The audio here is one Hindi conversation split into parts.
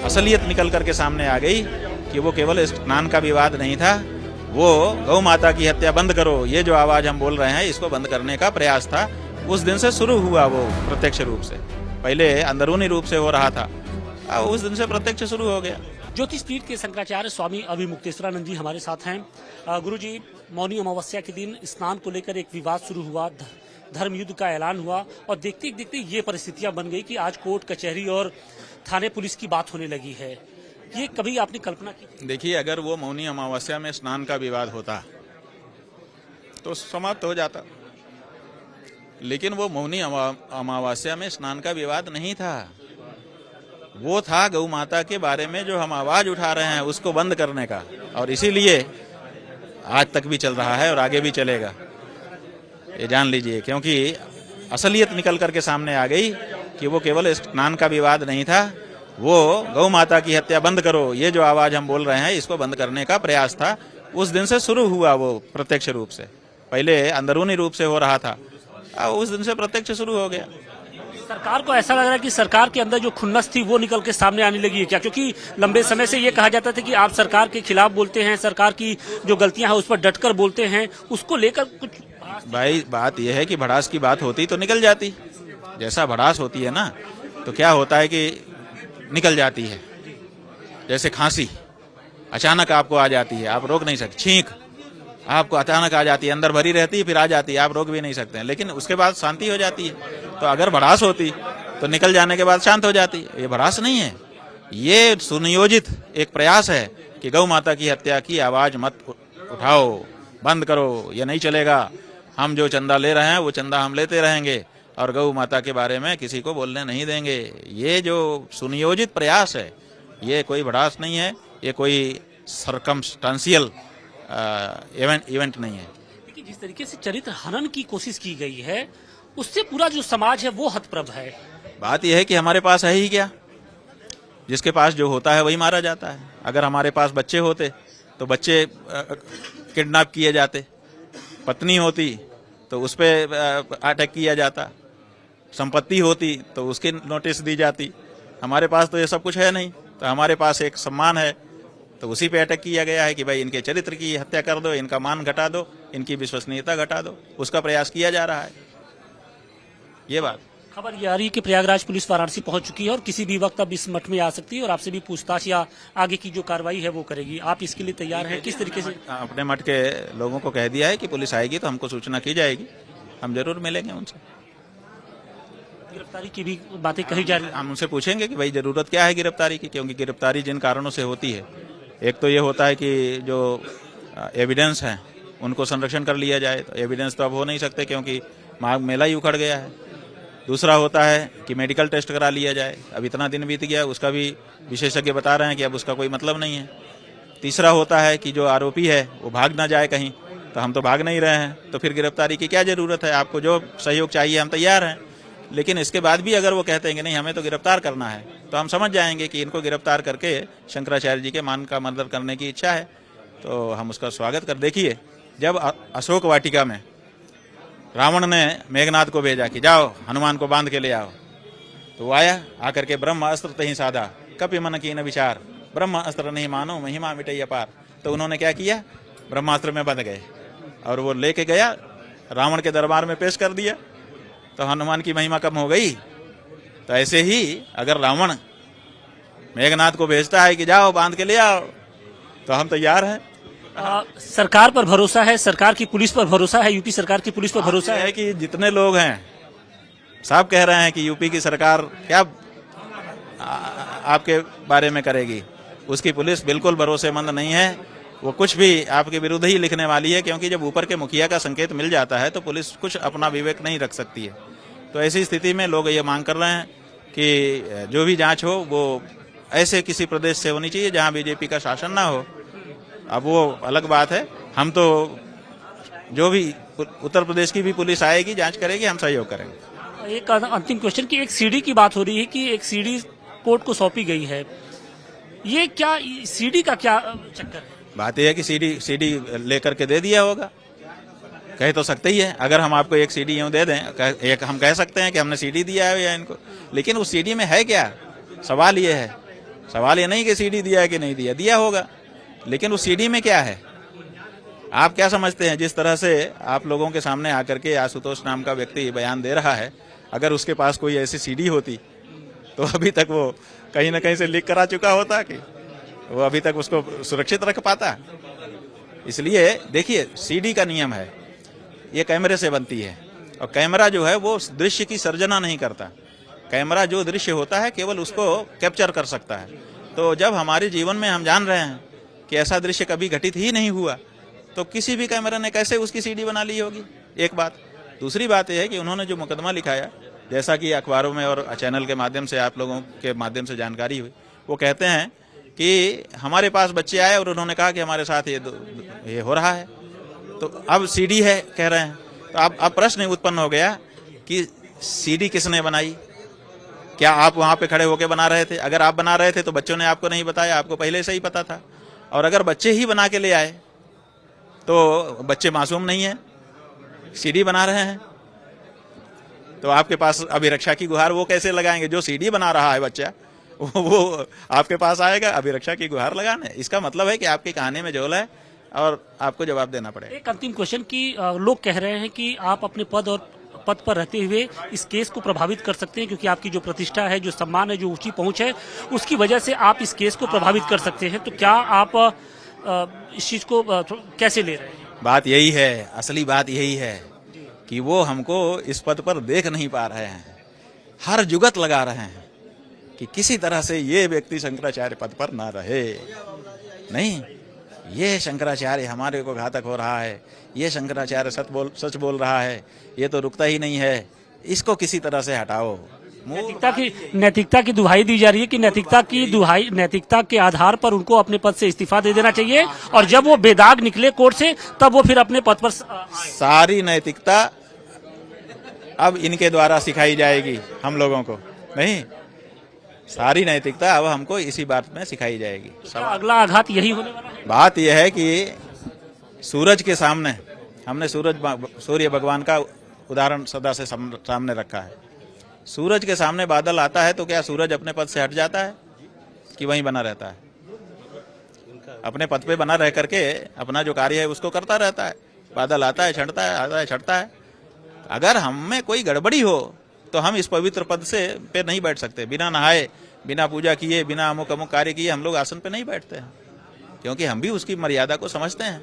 असलियत निकल करके सामने आ गई कि वो केवल स्नान का विवाद नहीं था, वो गौ माता की हत्या बंद करो, ये जो आवाज हम बोल रहे हैं इसको बंद करने का प्रयास था। उस दिन से शुरू हुआ वो प्रत्यक्ष रूप से, पहले अंदरूनी रूप से हो रहा था, उस दिन से प्रत्यक्ष शुरू हो गया। ज्योतिष पीठ के शंकराचार्य स्वामी अभिमुक्तेश्वरानंद जी हमारे साथ हैं। गुरु जी, मौनी अमावस्या के दिन स्नान को लेकर एक विवाद शुरू हुआ, धर्म युद्ध का ऐलान हुआ और देखते देखते ये परिस्थितियां बन गई कि आज कोर्ट कचहरी और थाने पुलिस की बात होने लगी है। ये कभी आपने कल्पना की? देखिए, अगर वो मौनी अमावस्या में स्नान का विवाद होता तो समाप्त हो जाता, लेकिन वो मौनी अमावस्या में स्नान का विवाद नहीं था। वो था गौ माता के बारे में जो हम आवाज उठा रहे हैं उसको बंद करने का, और इसीलिए आज तक भी चल रहा है और आगे भी चलेगा, ये जान लीजिए। क्योंकि असलियत निकल करके सामने आ गई कि वो केवल स्नान का विवाद नहीं था, वो गौ माता की हत्या बंद करो, ये जो आवाज हम बोल रहे हैं इसको बंद करने का प्रयास था। उस दिन से शुरू हुआ वो प्रत्यक्ष रूप से, पहले अंदरूनी रूप से हो रहा था, उस दिन से प्रत्यक्ष शुरू हो गया। सरकार को ऐसा लग रहा है कि सरकार के अंदर जो खुन्नस थी वो निकल के सामने आने लगी है क्या? क्योंकि लंबे समय से ये कहा जाता था कि आप सरकार के खिलाफ बोलते हैं, सरकार की जो गलतियां हैं उस पर डटकर बोलते हैं, उसको लेकर कुछ। भाई, बात यह है कि भड़ास की बात होती तो निकल जाती, जैसा भड़ास होती है ना, तो क्या होता है कि निकल जाती है। जैसे खांसी अचानक आपको आ जाती है, आप रोक नहीं सकते। छींक आपको अचानक आ जाती है, अंदर भरी रहती है, फिर आ जाती है, आप रोक भी नहीं सकते हैं, लेकिन उसके बाद शांति हो जाती है। तो अगर भड़ास होती तो निकल जाने के बाद शांत हो जाती। ये भड़ास नहीं है, ये सुनियोजित एक प्रयास है कि गौ माता की हत्या की आवाज मत उठाओ, बंद करो, ये नहीं चलेगा। हम जो चंदा ले रहे हैं वो चंदा हम लेते रहेंगे और गौ माता के बारे में किसी को बोलने नहीं देंगे। ये जो सुनियोजित प्रयास है, ये कोई भड़ास नहीं है, ये कोई सरकमस्टांशियल इवेंट नहीं है। देखिए, जिस तरीके से चरित्र हनन की कोशिश की गई है उससे पूरा जो समाज है वो हतप्रभ है। बात यह है कि हमारे पास है ही क्या, जिसके पास जो होता है वही मारा जाता है। अगर हमारे पास बच्चे होते तो बच्चे किडनैप किए जाते, पत्नी होती तो उस पर अटैक किया जाता, संपत्ति होती तो उसकी नोटिस दी जाती। हमारे पास तो ये सब कुछ है नहीं, तो हमारे पास एक सम्मान है, तो उसी पे अटैक किया गया है कि भाई इनके चरित्र की हत्या कर दो, इनका मान घटा दो, इनकी विश्वसनीयता घटा दो, उसका प्रयास किया जा रहा है। ये बात खबर ये आ रही है कि प्रयागराज पुलिस वाराणसी पहुंच चुकी है और किसी भी वक्त अब इस मठ में आ सकती है और आपसे भी पूछताछ या आगे की जो कार्रवाई है वो करेगी। आप इसके लिए तैयार हैं? किस तरीके से? अपने मठ के लोगों को कह दिया है कि पुलिस आएगी तो हमको सूचना की जाएगी, हम जरूर मिलेंगे उनसे। गिरफ्तारी की भी बातें कही जा रही है, हम उनसे पूछेंगे कि भाई जरूरत क्या है गिरफ्तारी की, क्योंकि गिरफ्तारी जिन कारणों से होती है, एक तो ये होता है कि जो एविडेंस है उनको संरक्षण कर लिया जाए, तो एविडेंस तो अब हो नहीं सकते क्योंकि माघ मेला ही उखड़ गया है। दूसरा होता है कि मेडिकल टेस्ट करा लिया जाए, अब इतना दिन बीत गया, उसका भी विशेषज्ञ बता रहे हैं कि अब उसका कोई मतलब नहीं है। तीसरा होता है कि जो आरोपी है वो भाग ना जाए कहीं, तो हम तो भाग नहीं रहे हैं, तो फिर गिरफ्तारी की क्या जरूरत है? आपको जो सहयोग चाहिए हम तैयार हैं, लेकिन इसके बाद भी अगर वो कहते हैं कि नहीं हमें तो गिरफ्तार करना है, तो हम समझ जाएंगे कि इनको गिरफ्तार करके शंकराचार्य जी के मान का मर्डर करने की इच्छा है, तो हम उसका स्वागत कर। देखिए, जब अशोक वाटिका में रावण ने मेघनाथ को भेजा कि जाओ हनुमान को बांध के ले आओ, तो वो आया, आकर के ब्रह्म अस्त्र तहीं साधा, कपि मन कीन विचार, ब्रह्म अस्त्र नहीं मानो महिमा मिटई अपार। तो उन्होंने क्या किया, ब्रह्मास्त्र में बंध गए और वो लेके गया रावण के दरबार में पेश कर दिया, तो हनुमान की महिमा कम हो गई। तो ऐसे ही अगर रावण मेघनाथ को भेजता है कि जाओ बांध के ले आओ, तो हम तैयार हैं। सरकार पर भरोसा है, सरकार की पुलिस पर भरोसा है, यूपी सरकार की पुलिस पर भरोसा है कि जितने लोग हैं सब कह रहे हैं कि यूपी की सरकार क्या आपके बारे में करेगी, उसकी पुलिस बिल्कुल भरोसेमंद नहीं है, वो कुछ भी आपके विरुद्ध ही लिखने वाली है, क्योंकि जब ऊपर के मुखिया का संकेत मिल जाता है तो पुलिस कुछ अपना विवेक नहीं रख सकती है। तो ऐसी स्थिति में लोग ये मांग कर रहे हैं कि जो भी जांच हो वो ऐसे किसी प्रदेश से होनी चाहिए जहां बीजेपी का शासन ना हो। अब वो अलग बात है, हम तो जो भी उत्तर प्रदेश की भी पुलिस आएगी जांच करेगी, हम सहयोग करेंगे। एक अंतिम क्वेश्चन की एक सीडी की बात हो रही है कि एक सीडी कोर्ट को सौंपी गई है, ये क्या सीडी का क्या चक्कर है? बात यह है कि सीडी लेकर के दे दिया होगा, कह तो सकते ही है। अगर हम आपको एक सीडी यूं दे दें, एक हम कह सकते हैं कि हमने सीडी दिया है या इनको, लेकिन उस सीडी में है क्या, सवाल ये है। सवाल ये नहीं कि सीडी दिया है कि नहीं दिया, दिया होगा, लेकिन उस सीडी में क्या है? आप क्या समझते हैं? जिस तरह से आप लोगों के सामने आकर के आशुतोष नाम का व्यक्ति बयान दे रहा है, अगर उसके पास कोई ऐसी सीडी होती तो अभी तक वो कहीं ना कहीं से लीक करा चुका होता कि वो अभी तक उसको सुरक्षित रख पाता। इसलिए देखिए, सीडी का नियम है, ये कैमरे से बनती है, और कैमरा जो है वो दृश्य की सर्जना नहीं करता। कैमरा जो दृश्य होता है केवल उसको कैप्चर कर सकता है। तो जब हमारे जीवन में हम जान रहे हैं कि ऐसा दृश्य कभी घटित ही नहीं हुआ, तो किसी भी कैमरा ने कैसे उसकी सीडी बना ली होगी? एक बात। दूसरी बात यह है कि उन्होंने जो मुकदमा लिखाया, जैसा कि अखबारों में और चैनल के माध्यम से आप लोगों के माध्यम से जानकारी हुई, वो कहते हैं कि हमारे पास बच्चे आए और उन्होंने कहा कि हमारे साथ ये हो रहा है, तो अब सीडी है कह रहे हैं। तो अब प्रश्न उत्पन्न हो गया कि सीडी किसने बनाई? क्या आप वहां पे खड़े होकर बना रहे थे? अगर आप बना रहे थे तो बच्चों ने आपको नहीं बताया, आपको पहले से ही पता था। और अगर बच्चे ही बना के ले आए तो बच्चे मासूम नहीं है, सीडी बना रहे हैं, तो आपके पास अभिरक्षा की गुहार वो कैसे लगाएंगे? जो सीडी बना रहा है बच्चा, वो आपके पास आएगा अभिरक्षा की गुहार लगाने। इसका मतलब है कि आपकी कहानी में झोल है और आपको जवाब देना पड़ेगा। एक अंतिम क्वेश्चन कि लोग कह रहे हैं कि आप अपने पद पर रहते हुए इस केस को प्रभावित कर सकते हैं, क्योंकि आपकी जो प्रतिष्ठा है, जो सम्मान है, जो ऊंची पहुंच है, उसकी वजह से आप इस केस को प्रभावित कर सकते हैं। तो क्या आप इस चीज को कैसे ले रहे हैं? बात यही है, असली बात यही है कि वो हमको इस पद पर देख नहीं पा रहे हैं, हर जुगत लगा रहे हैं कि किसी तरह से ये व्यक्ति शंकराचार्य पद पर ना रहे। नहीं, ये शंकराचार्य हमारे को घातक हो रहा है, ये शंकराचार्य सच बोल रहा है, ये तो रुकता ही नहीं है, इसको किसी तरह से हटाओ। नैतिकता की दुहाई दी जा रही है कि नैतिकता के आधार पर उनको अपने पद से इस्तीफा दे देना चाहिए, और जब वो बेदाग निकले कोर्ट से तब वो फिर अपने पद पर। सारी नैतिकता अब इनके द्वारा सिखाई जाएगी हम लोगों को, नहीं, सारी नैतिकता अब हमको इसी बात में सिखाई जाएगी। अगला आघात यही होने वाला है। बात यह है कि सूरज के सामने हमने सूर्य भगवान का उदाहरण सदा से सामने रखा है। सूरज के सामने बादल आता है तो क्या सूरज अपने पद से हट जाता है कि वहीं बना रहता है? अपने पद पे बना रह करके अपना जो कार्य है उसको करता रहता है। बादल आता है, छंटता है, आता है, छंटता है। अगर हम में कोई गड़बड़ी हो तो हम इस पवित्र पद से पे नहीं बैठ सकते। बिना नहाए, बिना पूजा किए, बिना अमुक अमुक कार्य किए हम लोग आसन पे नहीं बैठते हैं, क्योंकि हम भी उसकी मर्यादा को समझते हैं।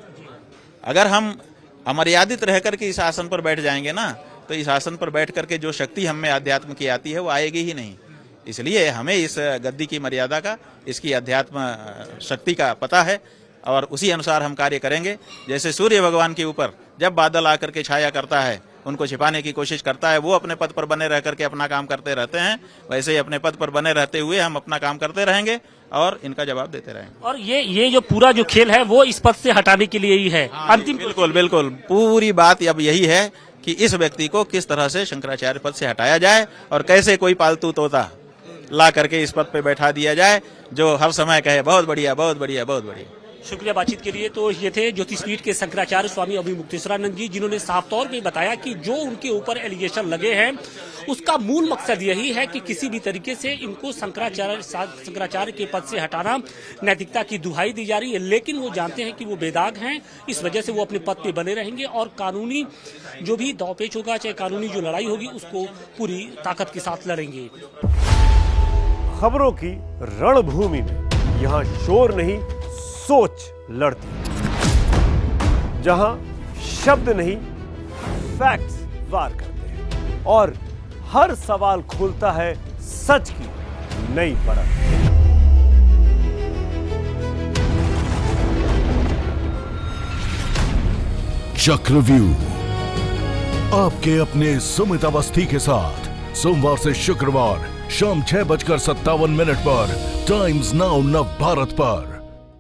अगर हम अमर्यादित रह करके इस आसन पर बैठ जाएंगे ना, तो इस आसन पर बैठ करके जो शक्ति हम में आध्यात्म की आती है वो आएगी ही नहीं। इसलिए हमें इस गद्दी की मर्यादा का, इसकी अध्यात्म शक्ति का पता है, और उसी अनुसार हम कार्य करेंगे। जैसे सूर्य भगवान के ऊपर जब बादल आकर के छाया करता है, उनको छिपाने की कोशिश करता है, वो अपने पद पर बने रह करके अपना काम करते रहते हैं, वैसे ही अपने पद पर बने रहते हुए हम अपना काम करते रहेंगे और इनका जवाब देते रहेंगे। और ये जो पूरा जो खेल है वो इस पद से हटाने के लिए ही है। अंतिम बिल्कुल पूरी बात अब यही है कि इस व्यक्ति को किस तरह से शंकराचार्य पद से हटाया जाए और कैसे कोई पालतू तोता ला करके इस पद पे बैठा दिया जाए जो हर समय कहे बहुत बढ़िया, बहुत बढ़िया, बहुत बढ़िया। शुक्रिया बातचीत के लिए। तो ये थे ज्योतिषपीठ के शंकराचार्य स्वामी अभिमुक्तेश्वरानंद जी, जिन्होंने साफ तौर पे बताया कि जो उनके ऊपर एलिगेशन लगे हैं उसका मूल मकसद यही है कि किसी भी तरीके से इनको शंकराचार्य के पद से हटाना। नैतिकता की दुहाई दी जा रही है, लेकिन वो जानते हैं कि वो बेदाग हैं, इस वजह से वो अपने पद पे बने रहेंगे और कानूनी जो भी दांवपेच होगा, चाहे कानूनी जो लड़ाई होगी, उसको पूरी ताकत के साथ लड़ेंगे। खबरों की रणभूमि में यहाँ शोर नहीं, सोच लड़ती, जहां शब्द नहीं फैक्ट्स वार करते हैं और हर सवाल खोलता है सच की नई परत। चक्रव्यूह आपके अपने सुमित अवस्थी के साथ सोमवार से शुक्रवार शाम 6:57 पर टाइम्स नाउ नव भारत पर।